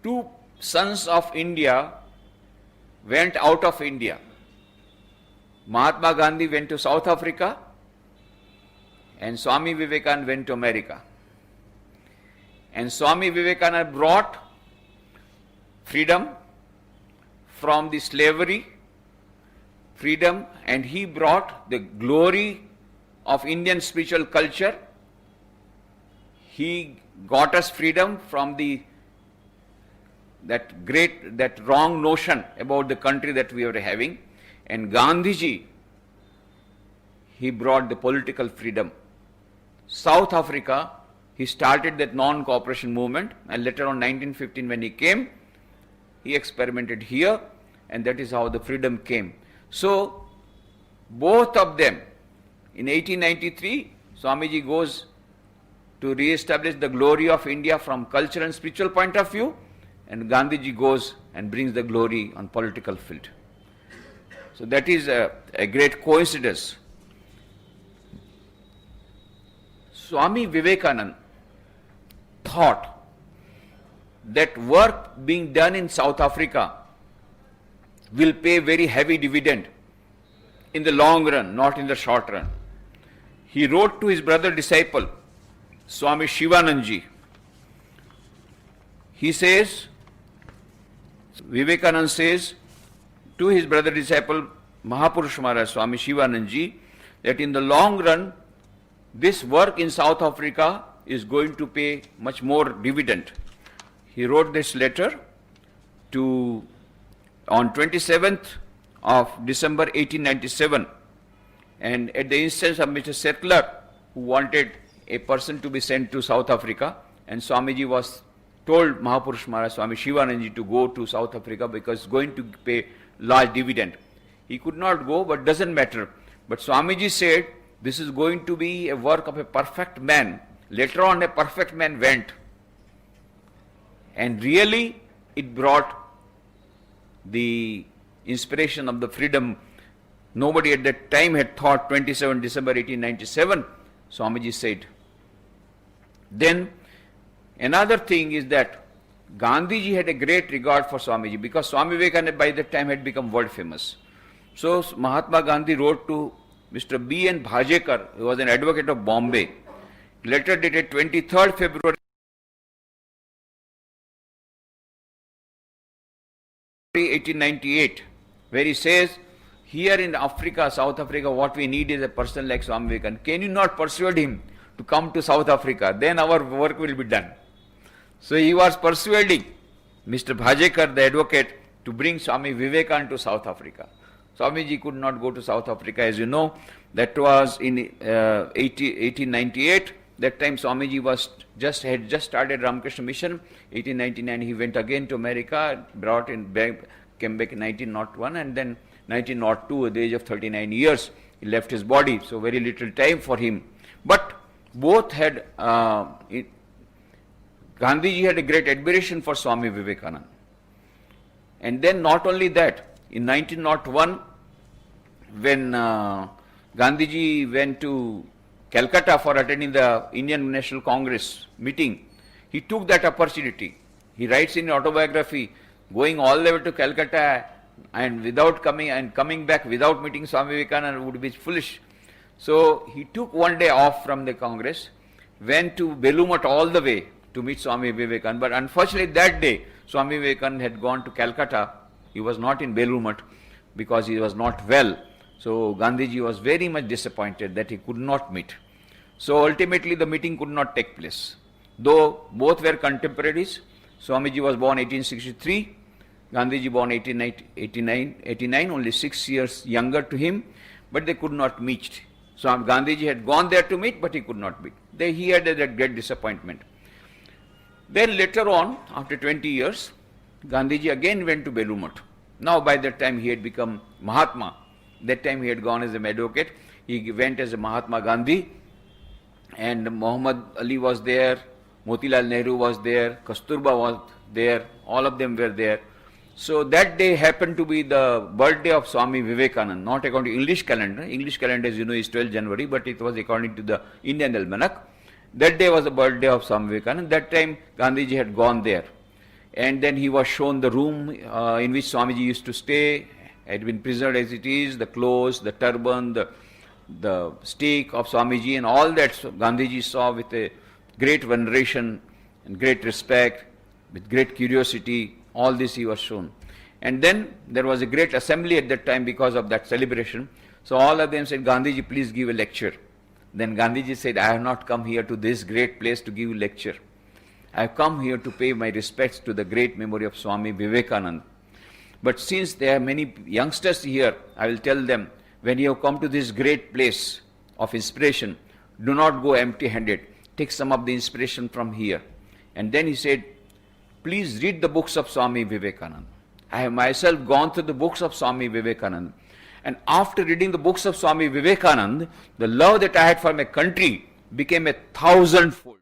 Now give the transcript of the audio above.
two sons of India went out of India. Mahatma Gandhi went to South Africa and Swami Vivekananda went to America. And Swami Vivekananda brought freedom from the slavery, and he brought the glory of Indian spiritual culture. He got us freedom from that wrong notion about the country that we were having. And Gandhiji, he brought the political freedom. South Africa, he started that non-cooperation movement, and later on 1915 when he came, he experimented here, and that is how the freedom came. So both of them, in 1893, Swamiji goes to re-establish the glory of India from cultural and spiritual point of view, and Gandhiji goes and brings the glory on political field. So that is a great coincidence. Swami Vivekananda thought that work being done in South Africa will pay very heavy dividend in the long run, not in the short run. He wrote to his brother disciple, Swami Shivanandaji. He says, Vivekananda says to his brother disciple Mahapurush Maharaj, Swami Shivanandaji, that in the long run, this work in South Africa is going to pay much more dividend. He wrote this letter on 27th of December 1897, and at the instance of Mr. Settler, who wanted a person to be sent to South Africa, and Swamiji was told Mahapurush Maharaj, Swami Shivanandaji, to go to South Africa because it's going to pay large dividend. He could not go, but doesn't matter. But Swamiji said, this is going to be a work of a perfect man. Later on, a perfect man went. And really, it brought the inspiration of the freedom. Nobody at that time had thought 27 December 1897, Swamiji said. Then, another thing is that Gandhiji had a great regard for Swamiji because Swami Vivekananda by that time had become world famous. So Mahatma Gandhi wrote to Mr. B. N. Bhajekar, who was an advocate of Bombay, letter dated 23rd February 1898, where he says, here in Africa, South Africa, what we need is a person like Swami Vivekananda. Can you not persuade him to come to South Africa? Then our work will be done. So he was persuading Mr. Bhajekar, the advocate, to bring Swami Vivekananda to South Africa. Swamiji could not go to South Africa, as you know. That was in 1898. That time Swamiji had just started Ramakrishna Mission. 1899 he went again to America, came back in 1901, and then 1902 at the age of 39 years he left his body. So very little time for him. But both had, Gandhiji had a great admiration for Swami Vivekananda. And then not only that, in 1901, when Gandhiji went to Calcutta for attending the Indian National Congress meeting, he took that opportunity. He writes in autobiography, going all the way to Calcutta and coming back without meeting Swami Vivekananda would be foolish. So he took one day off from the Congress, went to Bellumat all the way to meet Swami Vivekananda. But unfortunately that day, Swami Vivekananda had gone to Calcutta. He was not in Bellumat because he was not well. So Gandhiji was very much disappointed that he could not meet. So ultimately the meeting could not take place. Though both were contemporaries, Swamiji was born 1863, Gandhiji born 1889, only 6 years younger to him, but they could not meet. So Gandhiji had gone there to meet, but he could not meet. He had a great disappointment. Then later on, after 20 years, Gandhiji again went to Bellumat. Now by that time he had become Mahatma. That time he had gone as an advocate. He went as a Mahatma Gandhi, and Muhammad Ali was there, Motilal Nehru was there, Kasturba was there, all of them were there. So that day happened to be the birthday of Swami Vivekananda, not according to English calendar. English calendar, as you know, is 12 January, but it was according to the Indian almanac. That day was the birthday of Swami Vivekananda. That time Gandhiji had gone there. And then he was shown the room in which Swamiji used to stay, had been preserved as it is, the clothes, the turban, the stick of Swamiji, and all that Gandhiji saw with a great veneration and great respect, with great curiosity. All this he was shown. And then there was a great assembly at that time because of that celebration. So all of them said, Gandhiji, please give a lecture. Then Gandhiji said, I have not come here to this great place to give a lecture. I have come here to pay my respects to the great memory of Swami Vivekananda. But since there are many youngsters here, I will tell them, when you have come to this great place of inspiration, do not go empty-handed. Take some of the inspiration from here. And then he said, please read the books of Swami Vivekananda. I have myself gone through the books of Swami Vivekananda. And after reading the books of Swami Vivekananda, the love that I had for my country became 1,000-fold.